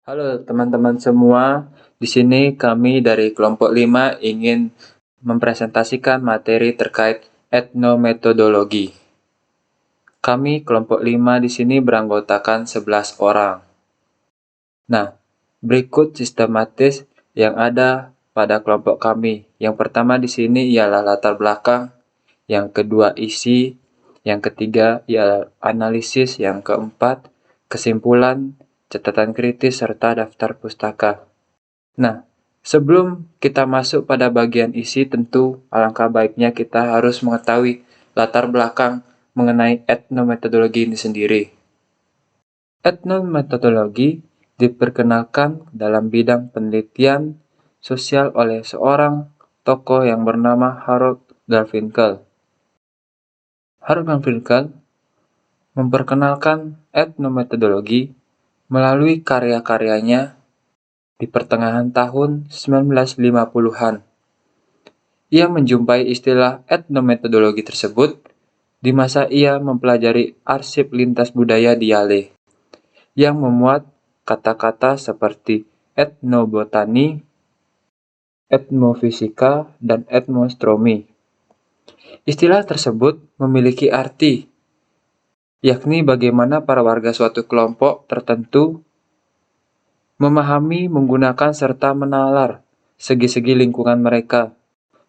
Halo teman-teman semua, di sini kami dari kelompok 5 ingin mempresentasikan materi terkait etnometodologi. Kami kelompok 5 di sini beranggotakan 11 orang. Nah, berikut sistematis yang ada pada kelompok kami. Yang pertama di sini ialah latar belakang, yang kedua isi, yang ketiga ialah analisis, yang keempat kesimpulan, catatan kritis, serta daftar pustaka. Nah, sebelum kita masuk pada bagian isi, tentu alangkah baiknya kita harus mengetahui latar belakang mengenai etnometodologi ini sendiri. Etnometodologi diperkenalkan dalam bidang penelitian sosial oleh seorang tokoh yang bernama Harold Garfinkel. Harold Garfinkel memperkenalkan etnometodologi melalui karya-karyanya di pertengahan tahun 1950-an. Ia menjumpai istilah etnometodologi tersebut di masa ia mempelajari arsip lintas budaya di Yale, yang memuat kata-kata seperti etnobotani, etnofisika, dan etnostromi. Istilah tersebut memiliki arti, yakni bagaimana para warga suatu kelompok tertentu memahami, menggunakan, serta menalar segi-segi lingkungan mereka.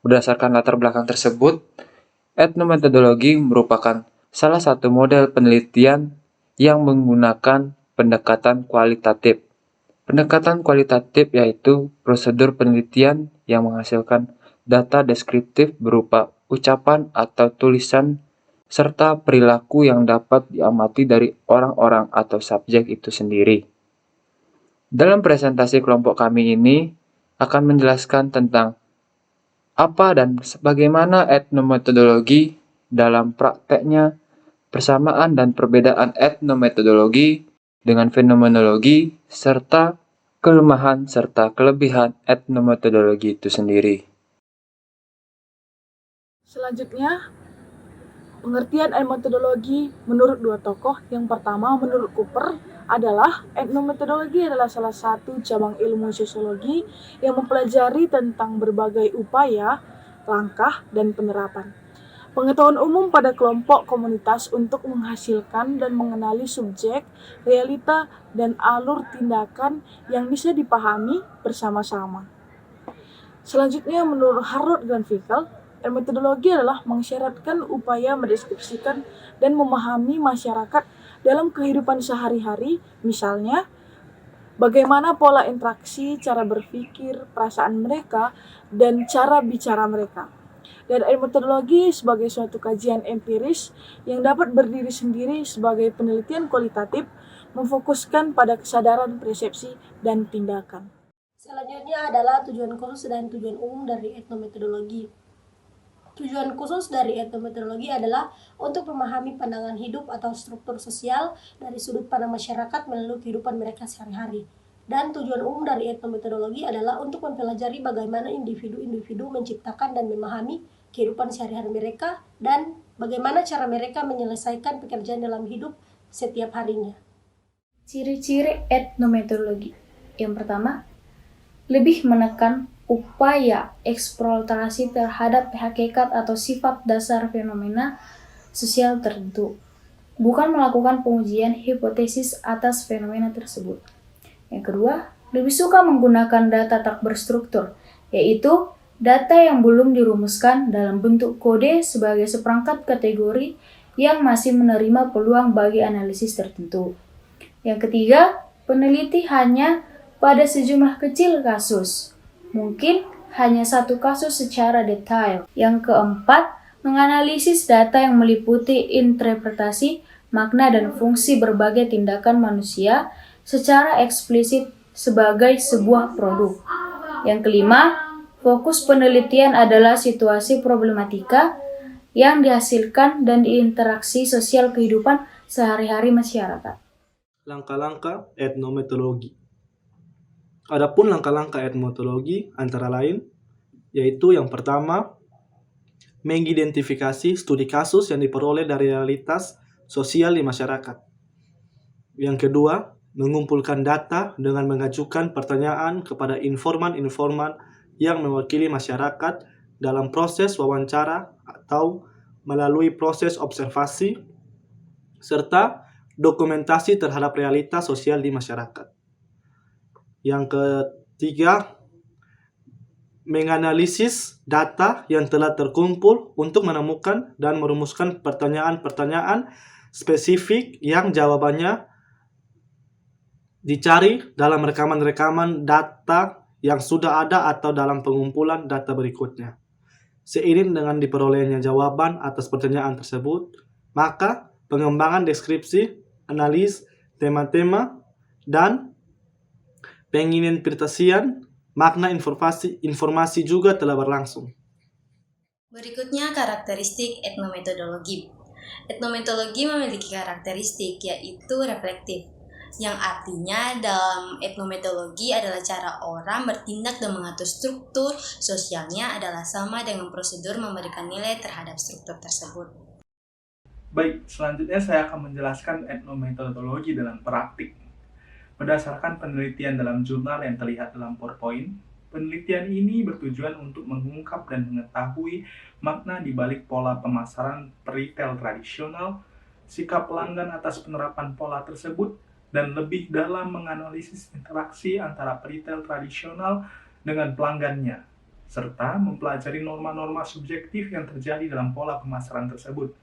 Berdasarkan latar belakang tersebut, etnometodologi merupakan salah satu model penelitian yang menggunakan pendekatan kualitatif. Pendekatan kualitatif yaitu prosedur penelitian yang menghasilkan data deskriptif berupa ucapan atau tulisan serta perilaku yang dapat diamati dari orang-orang atau subjek itu sendiri. Dalam presentasi kelompok kami ini akan menjelaskan tentang apa dan bagaimana etnometodologi dalam prakteknya, persamaan dan perbedaan etnometodologi dengan fenomenologi, serta kelemahan serta kelebihan etnometodologi itu sendiri. Selanjutnya, pengertian etnometodologi menurut dua tokoh. Yang pertama, menurut Cooper, adalah etnometodologi adalah salah satu cabang ilmu sosiologi yang mempelajari tentang berbagai upaya, langkah, dan penerapan pengetahuan umum pada kelompok komunitas untuk menghasilkan dan mengenali subjek, realita, dan alur tindakan yang bisa dipahami bersama-sama. Selanjutnya, menurut Harold Garfinkel, metodologi adalah mensyaratkan upaya mendeskripsikan dan memahami masyarakat dalam kehidupan sehari-hari, misalnya bagaimana pola interaksi, cara berpikir, perasaan mereka, dan cara bicara mereka. Dan metodologi sebagai suatu kajian empiris yang dapat berdiri sendiri sebagai penelitian kualitatif, memfokuskan pada kesadaran, persepsi, dan tindakan. Selanjutnya adalah tujuan khusus dan tujuan umum dari etnometodologi. Tujuan khusus dari etnometodologi adalah untuk memahami pandangan hidup atau struktur sosial dari sudut pandang masyarakat melalui kehidupan mereka sehari-hari. Dan tujuan umum dari etnometodologi adalah untuk mempelajari bagaimana individu-individu menciptakan dan memahami kehidupan sehari-hari mereka dan bagaimana cara mereka menyelesaikan pekerjaan dalam hidup setiap harinya. Ciri-ciri etnometodologi. Yang pertama, lebih menekan upaya eksplorasi terhadap hakikat atau sifat dasar fenomena sosial tertentu, bukan melakukan pengujian hipotesis atas fenomena tersebut. Yang kedua, lebih suka menggunakan data tak berstruktur, yaitu data yang belum dirumuskan dalam bentuk kode sebagai seperangkat kategori yang masih menerima peluang bagi analisis tertentu. Yang ketiga, peneliti hanya pada sejumlah kecil kasus, mungkin hanya satu kasus secara detail. Yang keempat, menganalisis data yang meliputi interpretasi, makna, dan fungsi berbagai tindakan manusia secara eksplisit sebagai sebuah produk. Yang kelima, fokus penelitian adalah situasi problematika yang dihasilkan dan interaksi sosial kehidupan sehari-hari masyarakat. Langkah-langkah etnometodologi. Adapun langkah-langkah etnometodologi antara lain yaitu yang pertama, mengidentifikasi studi kasus yang diperoleh dari realitas sosial di masyarakat. Yang kedua, mengumpulkan data dengan mengajukan pertanyaan kepada informan-informan yang mewakili masyarakat dalam proses wawancara atau melalui proses observasi, serta dokumentasi terhadap realitas sosial di masyarakat. Yang ketiga, menganalisis data yang telah terkumpul untuk menemukan dan merumuskan pertanyaan-pertanyaan spesifik yang jawabannya dicari dalam rekaman-rekaman data yang sudah ada atau dalam pengumpulan data berikutnya. Seiring dengan diperolehnya jawaban atas pertanyaan tersebut, maka pengembangan deskripsi, analis, tema-tema, dan penginterpretasian makna informasi juga telah berlangsung. Berikutnya karakteristik etnometodologi. Etnometodologi memiliki karakteristik yaitu reflektif, yang artinya dalam etnometodologi adalah cara orang bertindak dan mengatur struktur sosialnya adalah sama dengan prosedur memberikan nilai terhadap struktur tersebut. Baik, selanjutnya saya akan menjelaskan etnometodologi dalam praktik. Berdasarkan penelitian dalam jurnal yang terlihat dalam PowerPoint, penelitian ini bertujuan untuk mengungkap dan mengetahui makna di balik pola pemasaran retail tradisional, sikap pelanggan atas penerapan pola tersebut, dan lebih dalam menganalisis interaksi antara retail tradisional dengan pelanggannya, serta mempelajari norma-norma subjektif yang terjadi dalam pola pemasaran tersebut.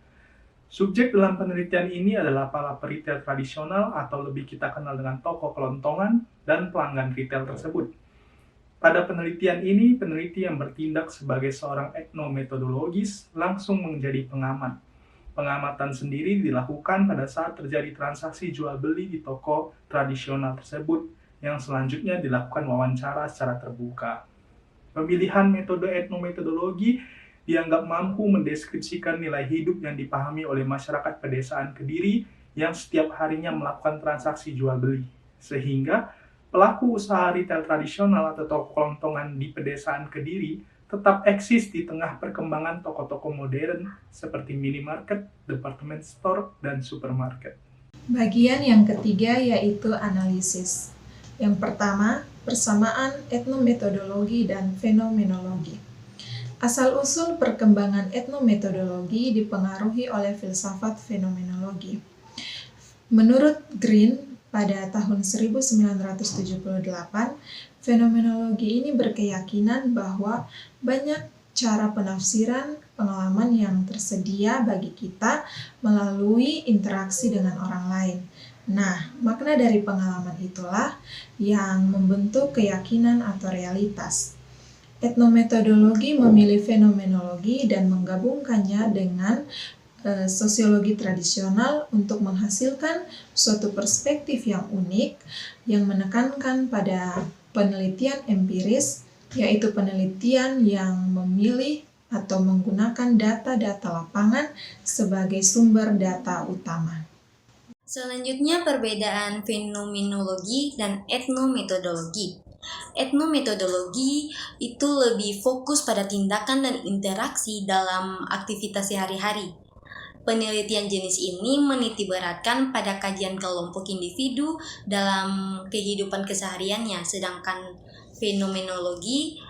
Subjek dalam penelitian ini adalah para retail tradisional atau lebih kita kenal dengan toko kelontongan dan pelanggan retail tersebut. Pada penelitian ini, peneliti yang bertindak sebagai seorang etnometodologis langsung menjadi pengamat. Pengamatan sendiri dilakukan pada saat terjadi transaksi jual-beli di toko tradisional tersebut, yang selanjutnya dilakukan wawancara secara terbuka. Pemilihan metode etnometodologi dianggap mampu mendeskripsikan nilai hidup yang dipahami oleh masyarakat pedesaan Kediri yang setiap harinya melakukan transaksi jual-beli, sehingga pelaku usaha retail tradisional atau toko kelontongan di pedesaan Kediri tetap eksis di tengah perkembangan toko-toko modern seperti minimarket, department store, dan supermarket. Bagian yang ketiga yaitu analisis. Yang pertama, persamaan etnometodologi dan fenomenologi. Asal-usul perkembangan etnometodologi dipengaruhi oleh filsafat fenomenologi. Menurut Green, pada tahun 1978, fenomenologi ini berkeyakinan bahwa banyak cara penafsiran pengalaman yang tersedia bagi kita melalui interaksi dengan orang lain. Nah, makna dari pengalaman itulah yang membentuk keyakinan atau realitas. Etnometodologi memilih fenomenologi dan menggabungkannya dengan sosiologi tradisional untuk menghasilkan suatu perspektif yang unik yang menekankan pada penelitian empiris, yaitu penelitian yang memilih atau menggunakan data-data lapangan sebagai sumber data utama. Selanjutnya perbedaan fenomenologi dan etnometodologi. Etnometodologi itu lebih fokus pada tindakan dan interaksi dalam aktivitas sehari-hari. Penelitian jenis ini menitiberatkan pada kajian kelompok individu dalam kehidupan kesehariannya, sedangkan fenomenologi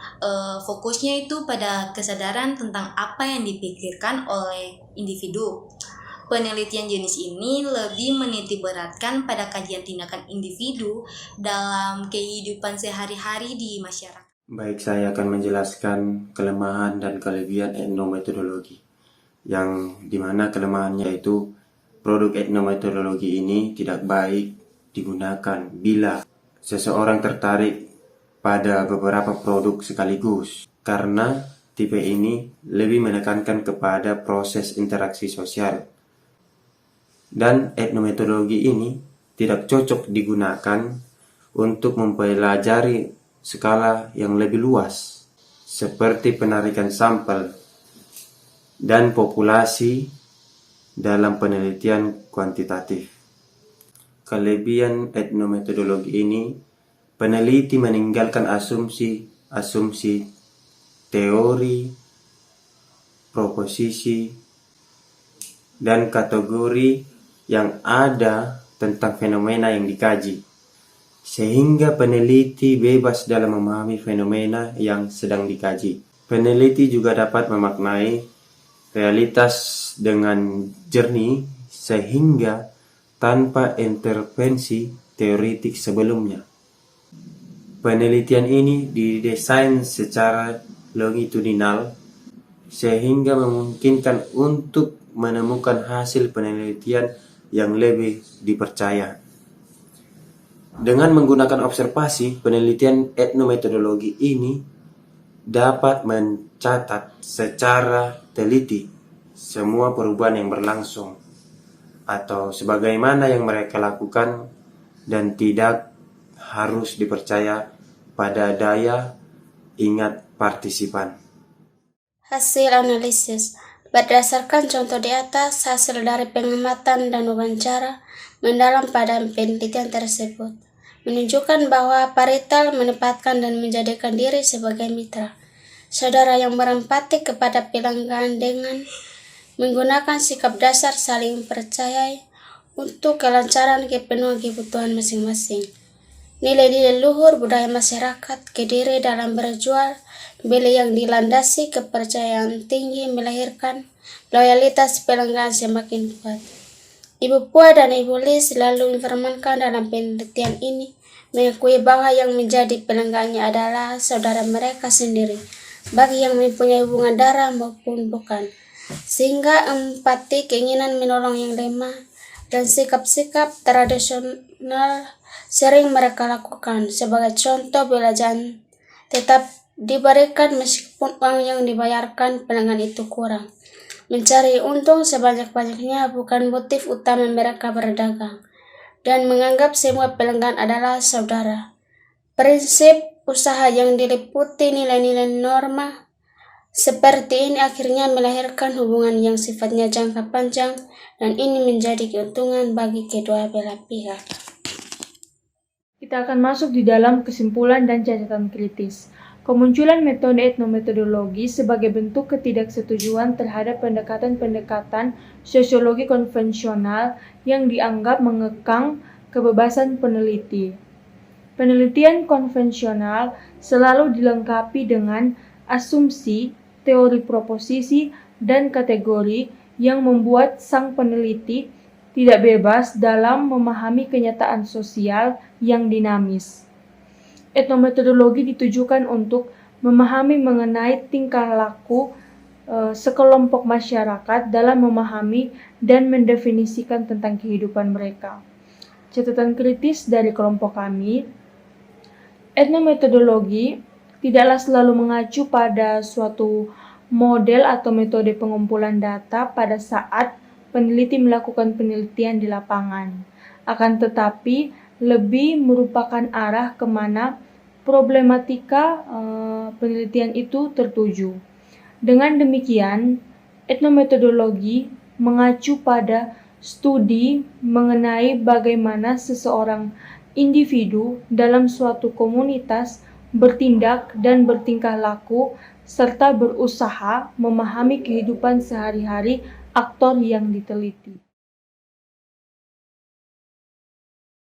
fokusnya itu pada kesadaran tentang apa yang dipikirkan oleh individu. Penelitian jenis ini lebih menitiberatkan pada kajian tindakan individu dalam kehidupan sehari-hari di masyarakat. Baik, saya akan menjelaskan kelemahan dan kelebihan etnometodologi. Yang dimana kelemahannya itu produk etnometodologi ini tidak baik digunakan bila seseorang tertarik pada beberapa produk sekaligus, karena tipe ini lebih menekankan kepada proses interaksi sosial. Dan etnometodologi ini tidak cocok digunakan untuk mempelajari skala yang lebih luas, seperti penarikan sampel dan populasi dalam penelitian kuantitatif. Kelebihan etnometodologi ini, peneliti meninggalkan asumsi, teori, proposisi, dan kategori yang ada tentang fenomena yang dikaji. sehingga peneliti bebas dalam memahami fenomena yang sedang dikaji. Peneliti juga dapat memaknai realitas dengan jernih sehingga tanpa intervensi teoretik sebelumnya. Penelitian ini didesain secara longitudinal sehingga memungkinkan untuk menemukan hasil penelitian yang lebih dipercaya. Dengan menggunakan observasi, penelitian etnometodologi ini dapat mencatat secara teliti semua perubahan yang berlangsung atau sebagaimana yang mereka lakukan dan tidak harus dipercaya pada daya ingat partisipan. Hasil analisis berdasarkan contoh di atas, hasil dari pengamatan dan wawancara mendalam pada penelitian tersebut menunjukkan bahwa parital menempatkan dan menjadikan diri sebagai mitra saudara yang berempati kepada pelanggan dengan menggunakan sikap dasar saling percaya untuk kelancaran kepenuhan kebutuhan masing-masing. Nilai-nilai luhur budaya masyarakat, kediri dalam berjual beli yang dilandasi kepercayaan tinggi melahirkan loyalitas pelanggan semakin kuat. Ibu Pua dan Ibu Lis selalu memfirmankan dalam penelitian ini mengakui bahwa yang menjadi pelanggannya adalah saudara mereka sendiri, bagi yang mempunyai hubungan darah maupun bukan, sehingga empati, keinginan menolong yang lemah, dan sikap-sikap tradisional sering mereka lakukan. Sebagai contoh, belanjaan tetap diberikan meskipun uang yang dibayarkan pelanggan itu kurang. Mencari untung sebanyak-banyaknya bukan motif utama mereka berdagang, dan menganggap semua pelanggan adalah saudara. Prinsip usaha yang diliputi nilai-nilai norma seperti ini akhirnya melahirkan hubungan yang sifatnya jangka panjang, dan ini menjadi keuntungan bagi kedua belah pihak. Kita akan masuk di dalam kesimpulan dan catatan kritis. Kemunculan metode etnometodologi sebagai bentuk ketidaksetujuan terhadap pendekatan-pendekatan sosiologi konvensional yang dianggap mengekang kebebasan peneliti. Penelitian konvensional selalu dilengkapi dengan asumsi, teori proposisi, dan kategori yang membuat sang peneliti tidak bebas dalam memahami kenyataan sosial yang dinamis. Etnometodologi ditujukan untuk memahami mengenai tingkah laku sekelompok masyarakat dalam memahami dan mendefinisikan tentang kehidupan mereka. Catatan kritis dari kelompok kami, etnometodologi tidaklah selalu mengacu pada suatu model atau metode pengumpulan data pada saat peneliti melakukan penelitian di lapangan, akan tetapi lebih merupakan arah kemana problematika penelitian itu tertuju. Dengan demikian, etnometodologi mengacu pada studi mengenai bagaimana seseorang individu dalam suatu komunitas bertindak dan bertingkah laku, serta berusaha memahami kehidupan sehari-hari aktor yang diteliti.